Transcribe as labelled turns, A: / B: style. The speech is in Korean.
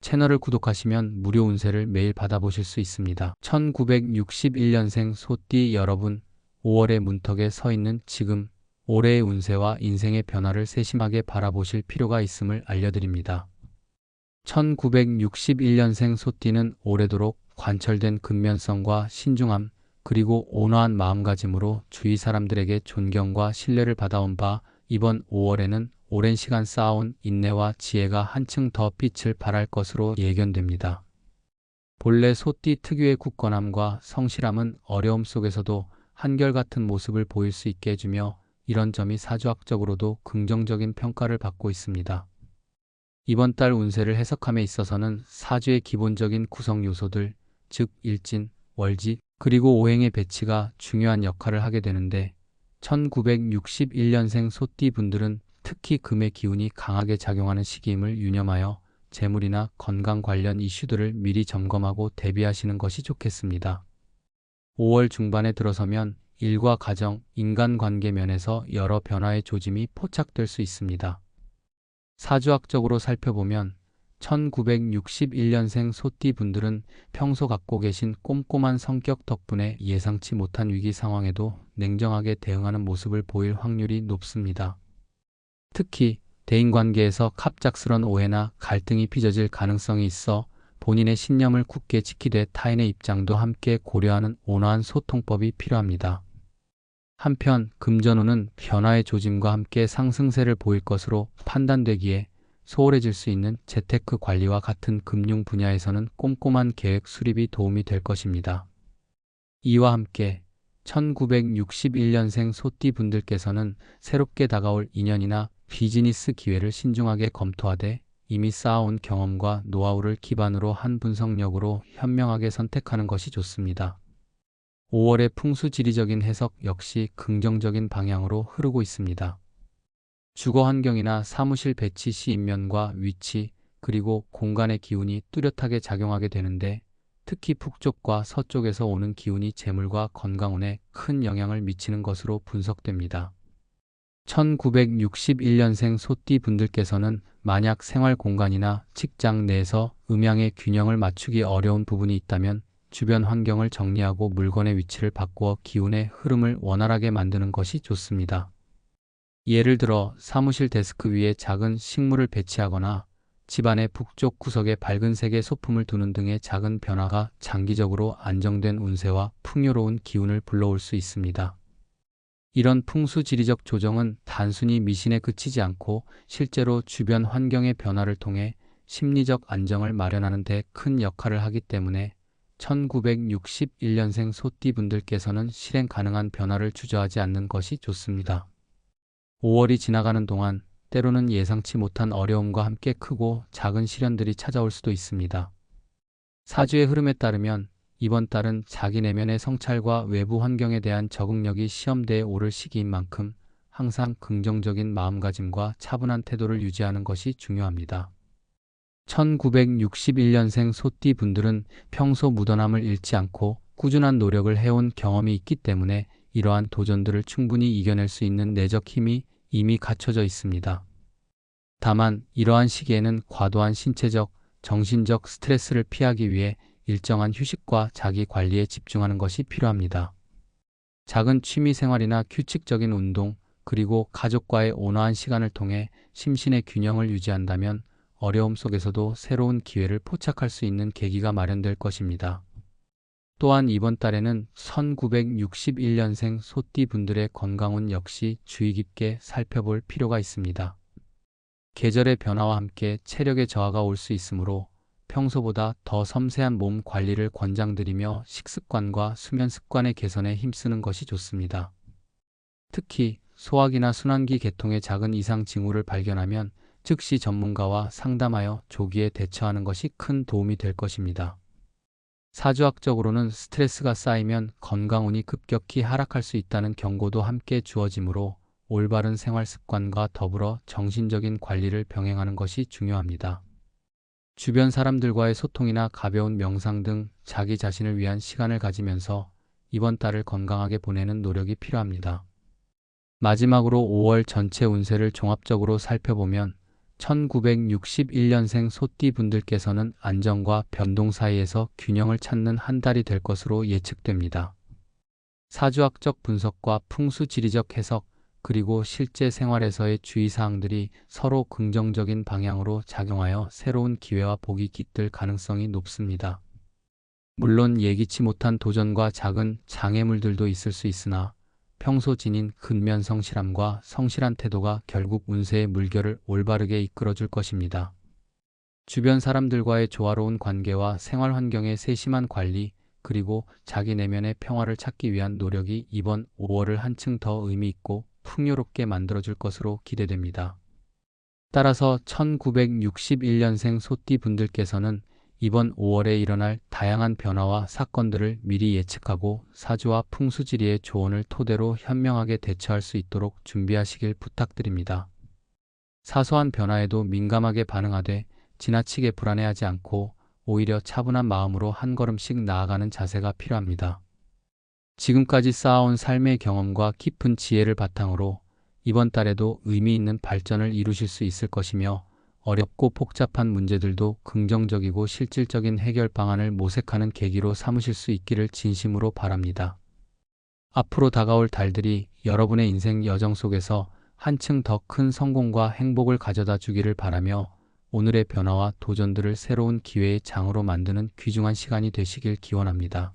A: 채널을 구독하시면 무료 운세를 매일 받아보실 수 있습니다. 1961년생 소띠 여러분, 5월의 문턱에 서 있는 지금 올해의 운세와 인생의 변화를 세심하게 바라보실 필요가 있음을 알려드립니다. 1961년생 소띠는 오래도록 관철된 근면성과 신중함, 그리고 온화한 마음가짐으로 주위 사람들에게 존경과 신뢰를 받아온 바, 이번 5월에는 오랜 시간 쌓아온 인내와 지혜가 한층 더 빛을 발할 것으로 예견됩니다. 본래 소띠 특유의 굳건함과 성실함은 어려움 속에서도 한결같은 모습을 보일 수 있게 해주며, 이런 점이 사주학적으로도 긍정적인 평가를 받고 있습니다. 이번 달 운세를 해석함에 있어서는 사주의 기본적인 구성 요소들, 즉 일진, 월지, 그리고 오행의 배치가 중요한 역할을 하게 되는데, 1961년생 소띠 분들은 특히 금의 기운이 강하게 작용하는 시기임을 유념하여 재물이나 건강 관련 이슈들을 미리 점검하고 대비하시는 것이 좋겠습니다. 5월 중반에 들어서면 일과 가정, 인간관계 면에서 여러 변화의 조짐이 포착될 수 있습니다. 사주학적으로 살펴보면 1961년생 소띠 분들은 평소 갖고 계신 꼼꼼한 성격 덕분에 예상치 못한 위기 상황에도 냉정하게 대응하는 모습을 보일 확률이 높습니다. 특히 대인관계에서 갑작스런 오해나 갈등이 빚어질 가능성이 있어 본인의 신념을 굳게 지키되 타인의 입장도 함께 고려하는 온화한 소통법이 필요합니다. 한편 금전운은 변화의 조짐과 함께 상승세를 보일 것으로 판단되기에 소홀해질 수 있는 재테크 관리와 같은 금융 분야에서는 꼼꼼한 계획 수립이 도움이 될 것입니다. 이와 함께 1961년생 소띠 분들께서는 새롭게 다가올 인연이나 비즈니스 기회를 신중하게 검토하되 이미 쌓아온 경험과 노하우를 기반으로 한 분석력으로 현명하게 선택하는 것이 좋습니다. 5월의 풍수지리적인 해석 역시 긍정적인 방향으로 흐르고 있습니다. 주거 환경이나 사무실 배치 시 인면과 위치, 그리고 공간의 기운이 뚜렷하게 작용하게 되는데, 특히 북쪽과 서쪽에서 오는 기운이 재물과 건강운에 큰 영향을 미치는 것으로 분석됩니다. 1961년생 소띠 분들께서는 만약 생활 공간이나 직장 내에서 음양의 균형을 맞추기 어려운 부분이 있다면 주변 환경을 정리하고 물건의 위치를 바꾸어 기운의 흐름을 원활하게 만드는 것이 좋습니다. 예를 들어 사무실 데스크 위에 작은 식물을 배치하거나 집안의 북쪽 구석에 밝은 색의 소품을 두는 등의 작은 변화가 장기적으로 안정된 운세와 풍요로운 기운을 불러올 수 있습니다. 이런 풍수지리적 조정은 단순히 미신에 그치지 않고 실제로 주변 환경의 변화를 통해 심리적 안정을 마련하는 데 큰 역할을 하기 때문에 1961년생 소띠 분들께서는 실행 가능한 변화를 주저하지 않는 것이 좋습니다. 5월이 지나가는 동안 때로는 예상치 못한 어려움과 함께 크고 작은 시련들이 찾아올 수도 있습니다. 사주의 흐름에 따르면 이번 달은 자기 내면의 성찰과 외부 환경에 대한 적응력이 시험대에 오를 시기인 만큼 항상 긍정적인 마음가짐과 차분한 태도를 유지하는 것이 중요합니다. 1961년생 소띠 분들은 평소 무던함을 잃지 않고 꾸준한 노력을 해온 경험이 있기 때문에 이러한 도전들을 충분히 이겨낼 수 있는 내적 힘이 이미 갖춰져 있습니다. 다만 이러한 시기에는 과도한 신체적, 정신적 스트레스를 피하기 위해 일정한 휴식과 자기 관리에 집중하는 것이 필요합니다. 작은 취미 생활이나 규칙적인 운동, 그리고 가족과의 온화한 시간을 통해 심신의 균형을 유지한다면 어려움 속에서도 새로운 기회를 포착할 수 있는 계기가 마련될 것입니다. 또한 이번 달에는 1961년생 소띠 분들의 건강운 역시 주의 깊게 살펴볼 필요가 있습니다. 계절의 변화와 함께 체력의 저하가 올 수 있으므로 평소보다 더 섬세한 몸 관리를 권장드리며 식습관과 수면 습관의 개선에 힘쓰는 것이 좋습니다. 특히 소화기나 순환기 계통의 작은 이상 징후를 발견하면 즉시 전문가와 상담하여 조기에 대처하는 것이 큰 도움이 될 것입니다. 사주학적으로는 스트레스가 쌓이면 건강운이 급격히 하락할 수 있다는 경고도 함께 주어지므로 올바른 생활 습관과 더불어 정신적인 관리를 병행하는 것이 중요합니다. 주변 사람들과의 소통이나 가벼운 명상 등 자기 자신을 위한 시간을 가지면서 이번 달을 건강하게 보내는 노력이 필요합니다. 마지막으로 5월 전체 운세를 종합적으로 살펴보면 1961년생 소띠분들께서는 안정과 변동 사이에서 균형을 찾는 한 달이 될 것으로 예측됩니다. 사주학적 분석과 풍수지리적 해석, 그리고 실제 생활에서의 주의사항들이 서로 긍정적인 방향으로 작용하여 새로운 기회와 복이 깃들 가능성이 높습니다. 물론 예기치 못한 도전과 작은 장애물들도 있을 수 있으나 평소 지닌 근면 성실함과 성실한 태도가 결국 운세의 물결을 올바르게 이끌어줄 것입니다. 주변 사람들과의 조화로운 관계와 생활 환경의 세심한 관리, 그리고 자기 내면의 평화를 찾기 위한 노력이 이번 5월을 한층 더 의미 있고 풍요롭게 만들어줄 것으로 기대됩니다. 따라서 1961년생 소띠 분들께서는 이번 5월에 일어날 다양한 변화와 사건들을 미리 예측하고 사주와 풍수지리의 조언을 토대로 현명하게 대처할 수 있도록 준비하시길 부탁드립니다. 사소한 변화에도 민감하게 반응하되 지나치게 불안해하지 않고 오히려 차분한 마음으로 한 걸음씩 나아가는 자세가 필요합니다. 지금까지 쌓아온 삶의 경험과 깊은 지혜를 바탕으로 이번 달에도 의미 있는 발전을 이루실 수 있을 것이며 어렵고 복잡한 문제들도 긍정적이고 실질적인 해결 방안을 모색하는 계기로 삼으실 수 있기를 진심으로 바랍니다. 앞으로 다가올 달들이 여러분의 인생 여정 속에서 한층 더 큰 성공과 행복을 가져다 주기를 바라며 오늘의 변화와 도전들을 새로운 기회의 장으로 만드는 귀중한 시간이 되시길 기원합니다.